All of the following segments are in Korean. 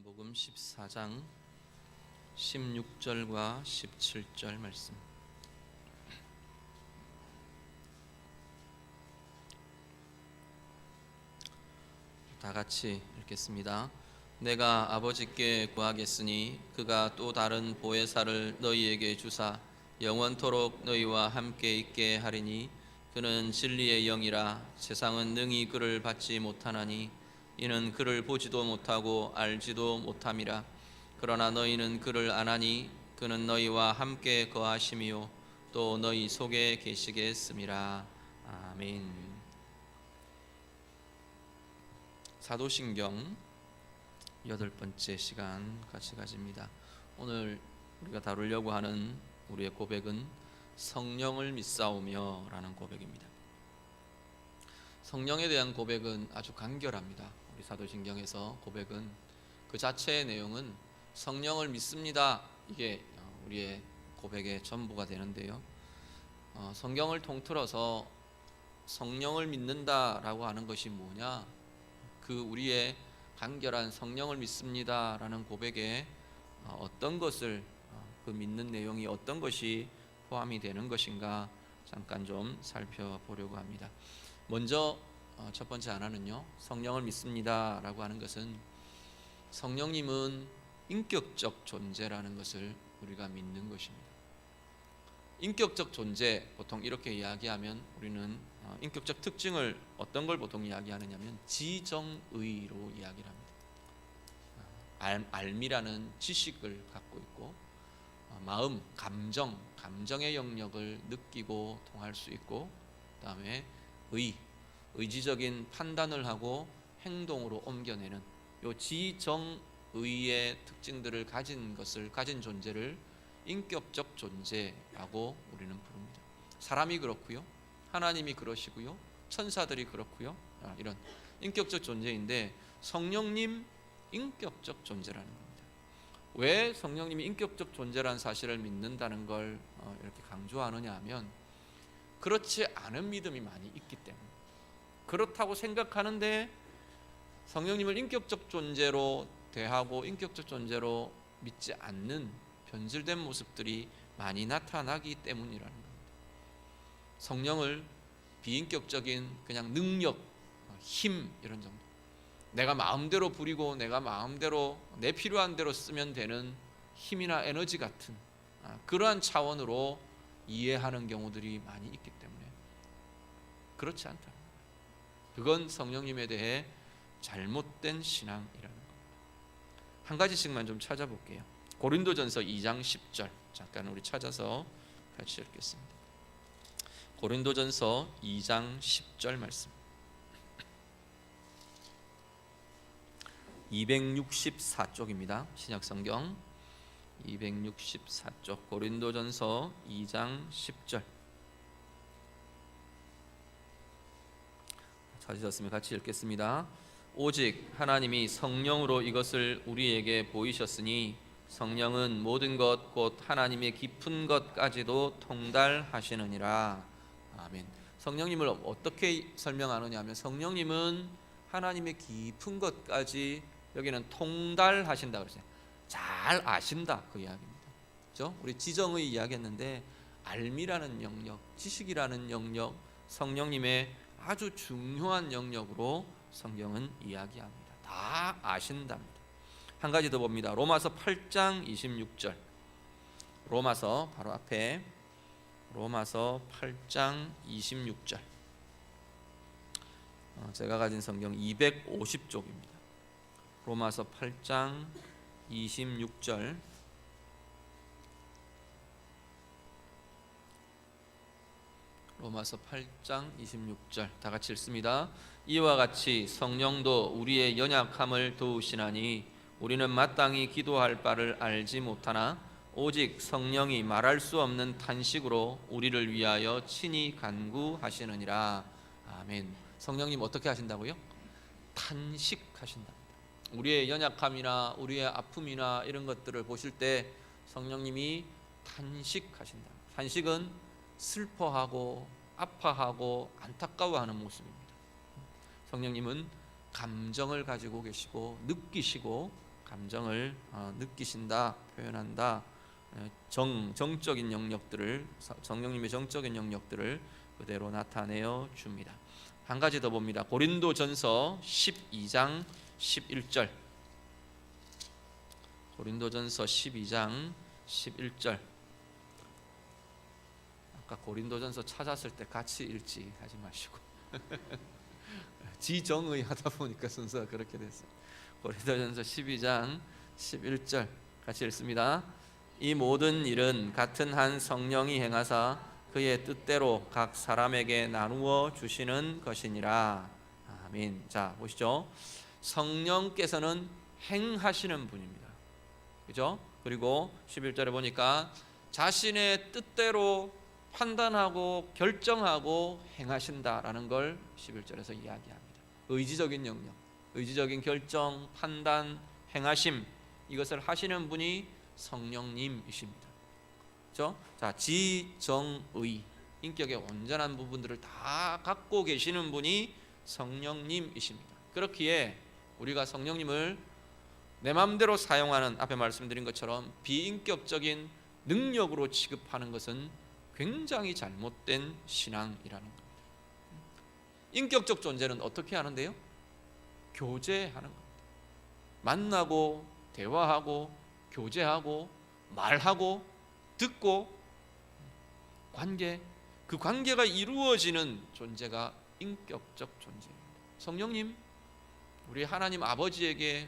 요한복음 14장 16절과 17절 말씀. 다 같이 읽겠습니다. 내가 아버지께 구하겠으니 그가 또 다른 보혜사를 너희에게 주사 영원토록 너희와 함께 있게 하리니 그는 진리의 영이라. 세상은 능히 그를 받지 못하나니 이는 그를 보지도 못하고 알지도 못함이라. 그러나 너희는 그를 아나니 그는 너희와 함께 거하심이요 또 너희 속에 계시겠음이라. 아멘. 사도신경 8번째 시간 같이 가집니다. 오늘 우리가 다루려고 하는 우리의 고백은 성령을 믿사오며 라는 고백입니다. 성령에 대한 고백은 아주 간결합니다. 우리 사도신경에서 고백은 그 자체의 내용은 성령을 믿습니다. 이게 우리의 고백의 전부가 되는데요. 성경을 통틀어서 성령을 믿는다라고 하는 것이 뭐냐? 그 우리의 간결한 성령을 믿습니다라는 고백에 어떤 것을 그 믿는 내용이 어떤 것이 포함이 되는 것인가 잠깐 좀 살펴보려고 합니다. 먼저 첫 번째 하나는요, 성령을 믿습니다라고 하는 것은 성령님은 인격적 존재라는 것을 우리가 믿는 것입니다. 인격적 존재, 보통 이렇게 이야기하면 우리는 인격적 특징을 어떤 걸 보통 이야기하느냐면 지정의로 이야기를 합니다. 알미라는 지식을 갖고 있고 마음, 감정의 영역을 느끼고 통할 수 있고, 그 다음에 의지적인 판단을 하고 행동으로 옮겨내는 요 지정의의 특징들을 가진 존재를 인격적 존재라고 우리는 부릅니다. 사람이 그렇고요, 하나님이 그러시고요, 천사들이 그렇고요, 이런 인격적 존재인데 성령님 인격적 존재라는 겁니다. 왜 성령님이 인격적 존재라는 사실을 믿는다는 걸 이렇게 강조하느냐 하면, 그렇지 않은 믿음이 많이 있기 때문에, 그렇다고 생각하는데 성령님을 인격적 존재로 대하고 인격적 존재로 믿지 않는 변질된 모습들이 많이 나타나기 때문이라는 겁니다. 성령을 비인격적인 그냥 능력, 힘 이런 정도, 내가 마음대로 부리고 내가 마음대로 내 필요한 대로 쓰면 되는 힘이나 에너지 같은 그러한 차원으로 이해하는 경우들이 많이 있기 때문에 그렇지 않다. 그건 성령님에 대해 잘못된 신앙이라는 겁니다. 한 가지씩만 좀 찾아볼게요. 고린도전서 2장 10절 잠깐 우리 찾아서 같이 읽겠습니다. 고린도전서 2장 10절 말씀. 264쪽입니다. 신약성경 264쪽 고린도전서 2장 10절. 찾으셨으면 같이 읽겠습니다. 오직 하나님이 성령으로 이것을 우리에게 보이셨으니 성령은 모든 것 곧 하나님의 깊은 것까지도 통달하시느니라. 아멘. 성령님을 어떻게 설명하느냐 하면 성령님은 하나님의 깊은 것까지 여기는 통달하신다 그러죠. 잘 아신다 그 이야기입니다. 그렇죠? 우리 지정의 이야기했는데 알미라는 영역, 지식이라는 영역, 성령님의 아주 중요한 영역으로 성경은 이야기합니다. 다 아신답니다. 한 가지 더 봅니다. 로마서 8장 26절. 로마서 바로 앞에 로마서 8장 26절. 제가 가진 성경 250쪽입니다. 로마서 8장 26절. 로마서 8장 26절 다 같이 읽습니다. 이와 같이 성령도 우리의 연약함을 도우시나니 우리는 마땅히 기도할 바를 알지 못하나 오직 성령이 말할 수 없는 탄식으로 우리를 위하여 친히 간구하시느니라. 아멘. 성령님 어떻게 하신다고요? 탄식하신다. 우리의 연약함이나 우리의 아픔이나 이런 것들을 보실 때 성령님이 탄식하신다. 탄식은 슬퍼하고 아파하고 안타까워하는 모습입니다. 성령님은 감정을 가지고 계시고 느끼시고 감정을 느끼신다, 표현한다. 정적인 영역들을, 성령님의 정적인 영역들을 그대로 나타내어 줍니다. 한 가지 더 봅니다. 고린도전서 12장 11절. 고린도전서 12장 11절. 아까 고린도전서 찾았을 때 같이 읽지 하지 마시고 지정의 하다 보니까 순서가 그렇게 됐어요. 고린도전서 12장 11절 같이 읽습니다. 이 모든 일은 같은 한 성령이 행하사 그의 뜻대로 각 사람에게 나누어 주시는 것이니라. 아멘. 자, 보시죠. 성령께서는 행하시는 분입니다. 그죠? 그리고 11절에 보니까 자신의 뜻대로 판단하고 결정하고 행하신다라는 걸 11절에서 이야기합니다. 의지적인 영역, 의지적인 결정, 판단, 행하심, 이것을 하시는 분이 성령님이십니다. 그렇죠? 자, 지정의, 인격의 온전한 부분들을 다 갖고 계시는 분이 성령님이십니다. 그렇기에 우리가 성령님을 내 마음대로 사용하는, 앞에 말씀드린 것처럼 비인격적인 능력으로 취급하는 것은 굉장히 잘못된 신앙이라는 겁니다. 인격적 존재는 어떻게 하는데요? 교제하는 겁니다. 만나고 대화하고 교제하고 말하고 듣고 관계, 그 관계가 이루어지는 존재가 인격적 존재입니다. 성령님, 우리 하나님 아버지에게,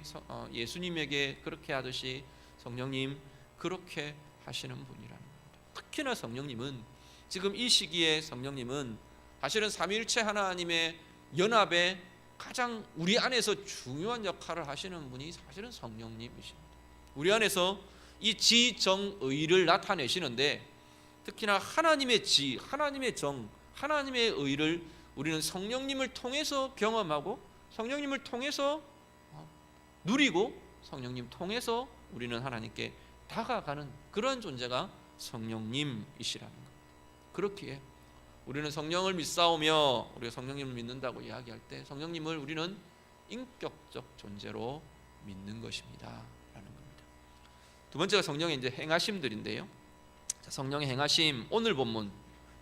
예수님에게 그렇게 하듯이 성령님 그렇게 하시는 분이라는 겁니다. 특히나 성령님은, 지금 이 시기에 성령님은 사실은 삼위일체 하나님의 연합에 가장 우리 안에서 중요한 역할을 하시는 분이 사실은 성령님이십니다. 우리 안에서 이 지정의를 나타내시는데, 특히나 하나님의 지, 하나님의 정, 하나님의 의를 우리는 성령님을 통해서 경험하고 성령님을 통해서 누리고 성령님 통해서 우리는 하나님께 다가가는 그런 존재가 성령님이시라는 겁니다. 그렇기에 우리는 성령을 믿사오며, 우리가 성령님을 믿는다고 이야기할 때 성령님을 우리는 인격적 존재로 믿는 것입니다 라는 겁니다. 두 번째가 성령의 이제 행하심들인데요. 자, 성령의 행하심, 오늘 본문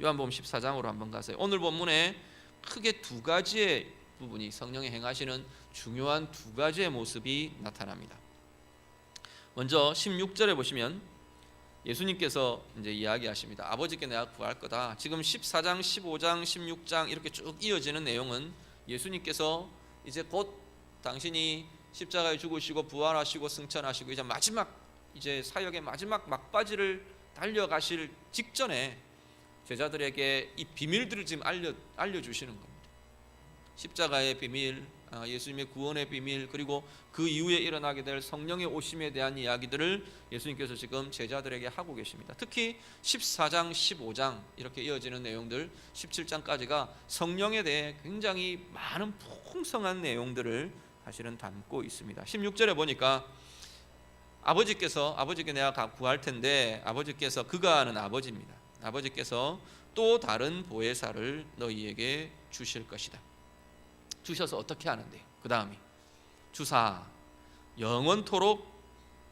요한복음 14장으로 한번 가세요. 오늘 본문에 크게 두 가지의 부분이, 성령의 행하시는 중요한 두 가지의 모습이 나타납니다. 먼저 16절에 보시면 예수님께서 이제 이야기하십니다. 아버지께 내가 구할 거다. 지금 14장, 15장, 16장 이렇게 쭉 이어지는 내용은 예수님께서 이제 곧 당신이 십자가에 죽으시고 부활하시고 승천하시고 이제 마지막, 이제 사역의 마지막 막바지를 달려가실 직전에 제자들에게 이 비밀들을 지금 알려주시는 겁니다. 십자가의 비밀, 예수님의 구원의 비밀, 그리고 그 이후에 일어나게 될 성령의 오심에 대한 이야기들을 예수님께서 지금 제자들에게 하고 계십니다. 특히 14장, 15장 이렇게 이어지는 내용들, 17장까지가 성령에 대해 굉장히 많은 풍성한 내용들을 사실은 담고 있습니다. 16절에 보니까 아버지께 내가 구할 텐데, 아버지께서, 그가 하는 아버지입니다. 아버지께서 또 다른 보혜사를 너희에게 주실 것이다. 주셔서 어떻게 하는데요? 그 다음이 주사 영원토록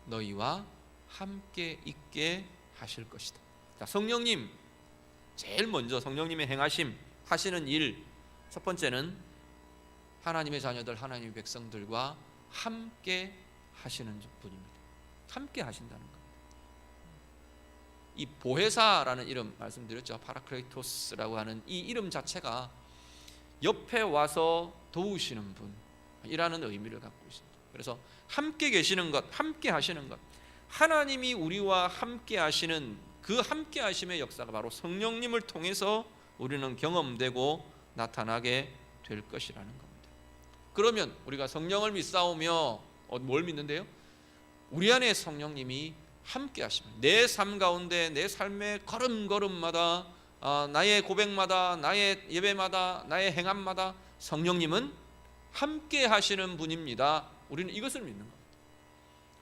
너희와 함께 있게 하실 것이다. 자, 성령님, 제일 먼저 성령님의 행하심, 하시는 일, 첫 번째는 하나님의 자녀들, 하나님의 백성들과 함께 하시는 분입니다. 함께 하신다는 겁니다. 이 보혜사라는 이름 말씀드렸죠. 파라클레이토스라고 하는 이 이름 자체가 옆에 와서 도우시는 분이라는 의미를 갖고 있습니다. 그래서 함께 계시는 것, 함께 하시는 것, 하나님이 우리와 함께 하시는 그 함께 하심의 역사가 바로 성령님을 통해서 우리는 경험되고 나타나게 될 것이라는 겁니다. 그러면 우리가 성령을 믿사오며 뭘 믿는데요? 우리 안에 성령님이 함께 하시면 내 삶 가운데, 내 삶의 걸음걸음마다, 나의 고백마다, 나의 예배마다, 나의 행함마다 성령님은 함께 하시는 분입니다. 우리는 이것을 믿는 겁니다.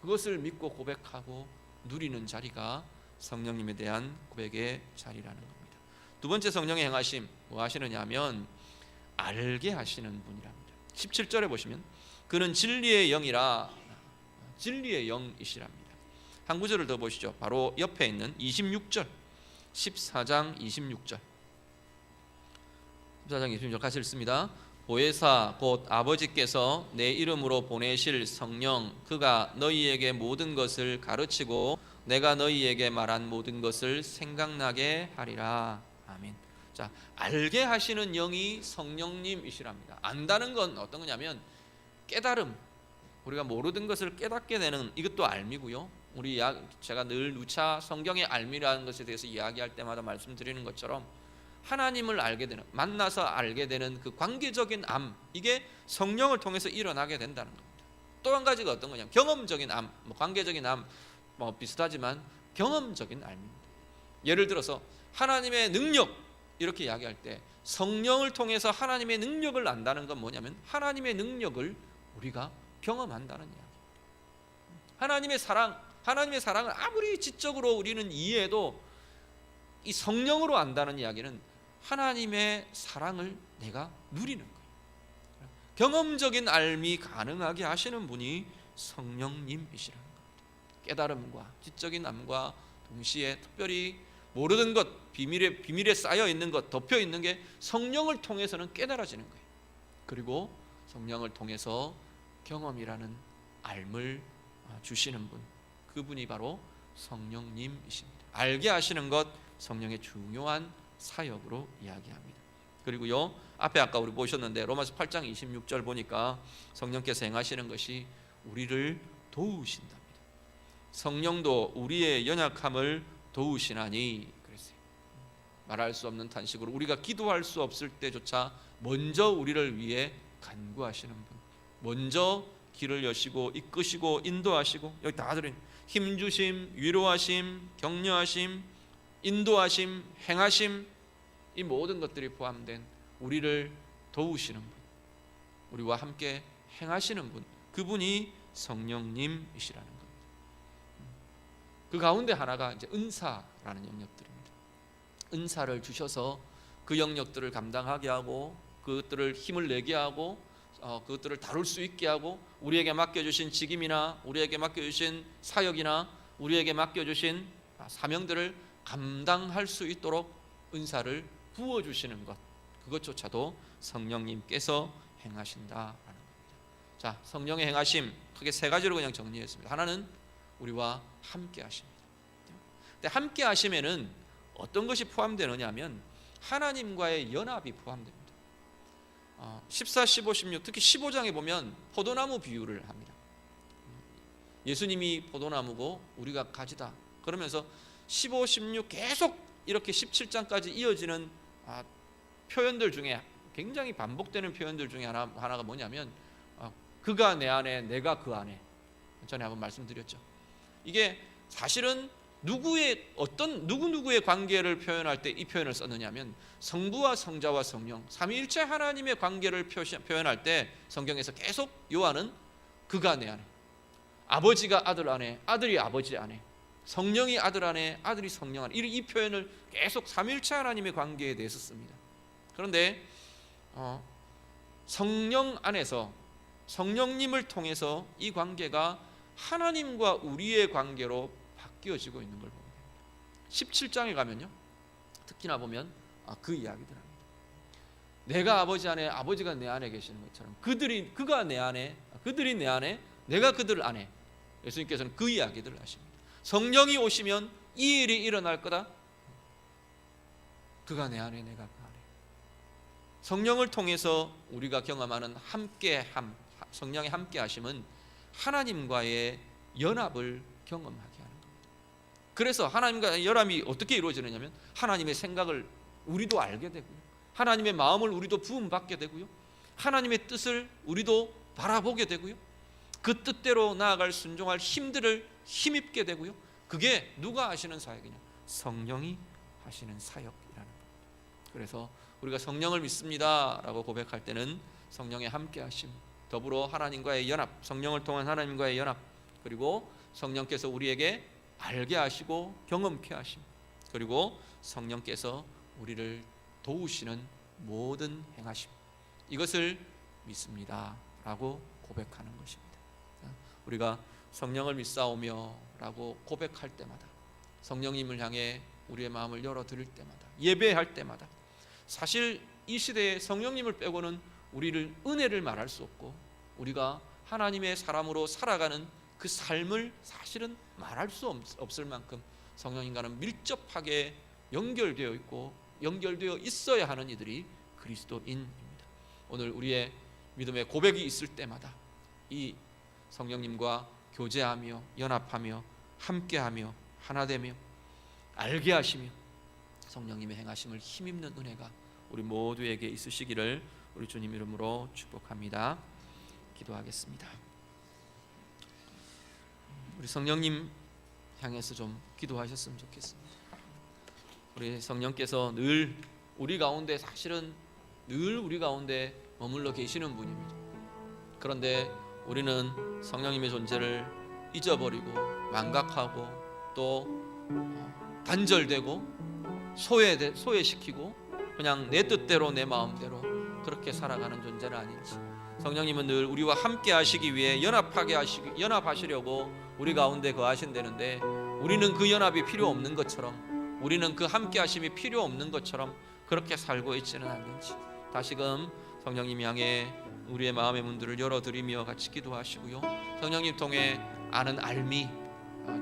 그것을 믿고 고백하고 누리는 자리가 성령님에 대한 고백의 자리라는 겁니다. 두 번째 성령의 행하심, 뭐 하시느냐 하면 알게 하시는 분이랍니다. 17절에 보시면 그는 진리의 영이라, 진리의 영이시랍니다. 한 구절을 더 보시죠. 바로 옆에 있는 26절, 14장 26절. 14장 26절 같이 읽습니다. 보혜사 곧 아버지께서 내 이름으로 보내실 성령 그가 너희에게 모든 것을 가르치고 내가 너희에게 말한 모든 것을 생각나게 하리라. 아멘. 자, 알게 하시는 영이 성령님이시랍니다. 안다는 건 어떤 거냐면 깨달음, 우리가 모르던 것을 깨닫게 되는 이것도 알미고요. 제가 늘 누차 성경의 알미라는 것에 대해서 이야기할 때마다 말씀드리는 것처럼 하나님을 알게 되는, 만나서 알게 되는 그 관계적인 암, 이게 성령을 통해서 일어나게 된다는 겁니다. 또 한 가지가 어떤 거냐면 경험적인 암, 관계적인 암 비슷하지만 경험적인 암입니다. 예를 들어서 하나님의 능력 이렇게 이야기할 때 성령을 통해서 하나님의 능력을 안다는 건 뭐냐면 하나님의 능력을 우리가 경험한다는 이야기. 하나님의 사랑을 아무리 지적으로 우리는 이해해도 이 성령으로 안다는 이야기는 하나님의 사랑을 내가 누리는 거예요. 경험적인 알미 가능하게 하시는 분이 성령님이시라는 겁니다. 깨달음과 지적인 암과 동시에 특별히 모르는 것, 비밀에 쌓여 있는 것, 덮여 있는 게 성령을 통해서는 깨달아지는 거예요. 그리고 성령을 통해서 경험이라는 알을 주시는 분, 그분이 바로 성령님이십니다. 알게 하시는 것, 성령의 중요한 사역으로 이야기합니다. 그리고요, 앞에 아까 우리 보셨는데 로마서 8장 26절 보니까 성령께서 행하시는 것이 우리를 도우신답니다. 성령도 우리의 연약함을 도우시나니 그랬어요. 말할 수 없는 탄식으로 우리가 기도할 수 없을 때조차 먼저 우리를 위해 간구하시는 분, 먼저 길을 여시고 이끄시고 인도하시고, 여기 다 들은 힘주심, 위로하심, 격려하심, 인도하심, 행하심, 이 모든 것들이 포함된 우리를 도우시는 분, 우리와 함께 행하시는 분, 그분이 성령님이시라는 겁니다. 그 가운데 하나가 이제 은사라는 영역들입니다. 은사를 주셔서 그 영역들을 감당하게 하고 그것들을 힘을 내게 하고 그것들을 다룰 수 있게 하고 우리에게 맡겨주신 직임이나 우리에게 맡겨주신 사역이나 우리에게 맡겨주신 사명들을 감당할 수 있도록 은사를 부어주시는 것, 그것조차도 성령님께서 행하신다라는 겁니다. 자, 성령의 행하심 크게 세 가지로 그냥 정리했습니다. 하나는 우리와 함께 하십니다. 근데 함께 하심에는 어떤 것이 포함되느냐 하면 하나님과의 연합이 포함됩니다. 14, 15, 16, 특히 15장에 보면 포도나무 비유를 합니다. 예수님이 포도나무고 우리가 가지다 그러면서 15, 16 계속 이렇게 17장까지 이어지는 표현들 중에 굉장히 반복되는 표현들 중에 하나가 뭐냐면 그가 내 안에 내가 그 안에, 전에 한번 말씀드렸죠. 이게 사실은 누구의 관계를 표현할 때 이 표현을 썼느냐면 성부와 성자와 성령 삼위일체 하나님의 관계를 표현할 때 성경에서 계속 요한은 그가 내 안에, 아버지가 아들 안에, 아들이 아버지 안에, 성령이 아들 안에, 아들이 성령 안에, 이 표현을 계속 삼위일체 하나님의 관계에 대해서 씁니다. 그런데 성령 안에서 성령님을 통해서 이 관계가 하나님과 우리의 관계로 바뀌어지고 있는 걸 보게 됩니다. 17장에 가면요, 특히나 보면 그 이야기들 합니다. 내가 아버지 안에, 아버지가 내 안에 계시는 것처럼 그가 내 안에, 그들이 내 안에, 내가 그들 안에, 예수님께서는 그 이야기들을 하십니다. 성령이 오시면 이 일이 일어날 거다. 그가 내 안에, 내가 그 안에. 성령을 통해서 우리가 경험하는 함께함, 성령의 함께하심은 하나님과의 연합을 경험하게 하는 겁니다. 그래서 하나님과의 연합이 어떻게 이루어지느냐면 하나님의 생각을 우리도 알게 되고요, 하나님의 마음을 우리도 부음받게 되고요, 하나님의 뜻을 우리도 바라보게 되고요, 그 뜻대로 나아갈 순종할 힘들을 힘입게 되고요. 그게 누가 하시는 사역이냐? 성령이 하시는 사역이라는 겁니다. 그래서 우리가 성령을 믿습니다라고 고백할 때는 성령의 함께하심, 더불어 하나님과의 연합, 성령을 통한 하나님과의 연합, 그리고 성령께서 우리에게 알게 하시고 경험케 하심, 그리고 성령께서 우리를 도우시는 모든 행하심, 이것을 믿습니다라고 고백하는 것입니다. 우리가 성령을 믿사오며 라고 고백할 때마다, 성령님을 향해 우리의 마음을 열어드릴 때마다, 예배할 때마다, 사실 이 시대에 성령님을 빼고는 우리를 은혜를 말할 수 없고 우리가 하나님의 사람으로 살아가는 그 삶을 사실은 말할 수 없을 만큼 성령님과는 밀접하게 연결되어 있고 연결되어 있어야 하는 이들이 그리스도인입니다. 오늘 우리의 믿음의 고백이 있을 때마다 이 성령님과 교제하며 연합하며 함께하며 하나되며 알게 하시며 성령님의 행하심을 힘입는 은혜가 우리 모두에게 있으시기를 우리 주님 이름으로 축복합니다. 기도하겠습니다. 우리 성령님 향해서 좀 기도하셨으면 좋겠습니다. 우리 성령께서 늘 우리 가운데, 사실은 늘 우리 가운데 머물러 계시는 분입니다. 그런데 우리는 성령님의 존재를 잊어버리고 망각하고 또 단절되고 소외시키고 그냥 내 뜻대로 내 마음대로 그렇게 살아가는 존재는 아닌지, 성령님은 늘 우리와 함께 하시기 위해 연합하시려고 우리 가운데 거하신다는데, 우리는 그 연합이 필요 없는 것처럼, 우리는 그 함께 하심이 필요 없는 것처럼 그렇게 살고 있지는 않는지, 다시금 성령님 향해 우리의 마음의 문들을 열어드리며 같이 기도하시고요, 성령님 통해 아는 알미,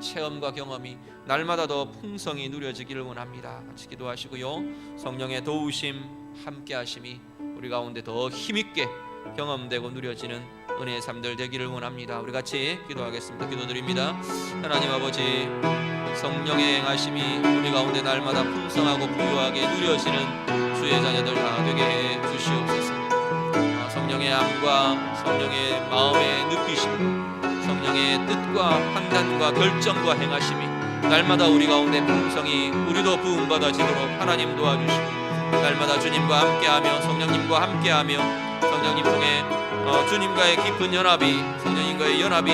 체험과 경험이 날마다 더 풍성히 누려지기를 원합니다. 같이 기도하시고요, 성령의 도우심, 함께 하심이 우리 가운데 더 힘있게 경험되고 누려지는 은혜의 삶들 되기를 원합니다. 우리 같이 기도하겠습니다. 기도드립니다. 하나님 아버지, 성령의 행하심이 우리 가운데 날마다 풍성하고 부유하게 누려지는 주의 자녀들 다 되게 해 주시옵소서. 성령의 암과 성령의 마음의 느끼심, 성령의 뜻과 판단과 결정과 행하심이 날마다 우리 가운데 풍성히 우리도 부흥받아지도록 하나님 도와주시고, 날마다 주님과 함께하며 성령님과 함께하며 성령님 통해 주님과의 깊은 연합이, 성령님과의 연합이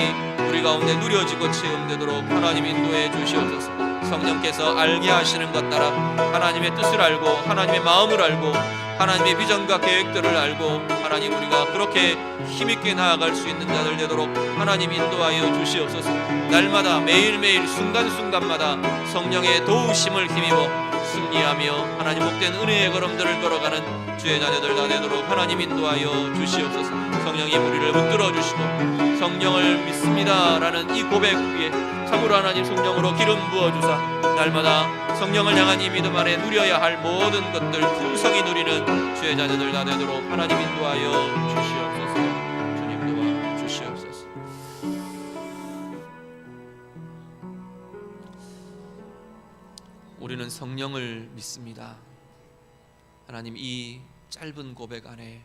우리 가운데 누려지고 체험되도록 하나님 인도해 주시옵소서. 성령께서 알게 하시는 것 따라 하나님의 뜻을 알고 하나님의 마음을 알고 하나님의 비전과 계획들을 알고 하나님 우리가 그렇게 힘있게 나아갈 수 있는 자들 되도록 하나님 인도하여 주시옵소서. 날마다 매일매일 순간순간마다 성령의 도우심을 힘입어 승리하며 하나님 복된 은혜의 걸음들을 걸어가는 주의 자녀들 다 되도록 하나님 인도하여 주시옵소서. 성령이 우리를 붙들어 주시고 성령을 믿습니다 라는 이 고백 위에 참으로 하나님 성령으로 기름 부어주사 날마다 성령을 향한 이 믿음 안에 누려야 할 모든 것들 풍성히 누리는 주의 자녀들 다 되도록 하나님 인도하여 주시옵소서. 주님 도와 주시옵소서. 우리는 성령을 믿습니다. 하나님, 이 짧은 고백 안에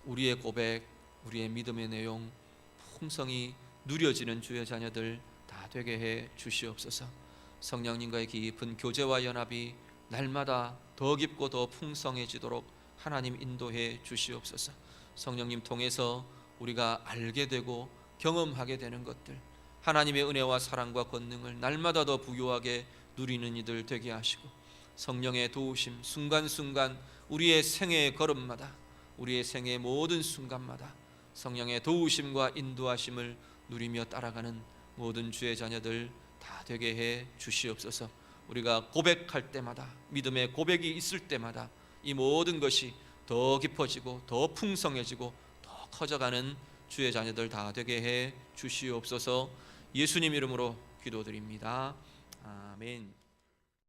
우리의 고백, 우리의 믿음의 내용 풍성히 누려지는 주의 자녀들 다 되게 해 주시옵소서. 성령님과의 깊은 교제와 연합이 날마다 더 깊고 더 풍성해지도록 하나님 인도해 주시옵소서. 성령님 통해서 우리가 알게 되고 경험하게 되는 것들, 하나님의 은혜와 사랑과 권능을 날마다 더 부유하게 누리는 이들 되게 하시고, 성령의 도우심 순간순간 우리의 생애의 걸음마다, 우리의 생애의 모든 순간마다 성령의 도우심과 인도하심을 누리며 따라가는 모든 주의 자녀들 다 되게 해 주시옵소서. 우리가 고백할 때마다, 믿음의 고백이 있을 때마다 이 모든 것이 더 깊어지고 더 풍성해지고 더 커져가는 주의 자녀들 다 되게 해 주시옵소서. 예수님 이름으로 기도드립니다. 아멘.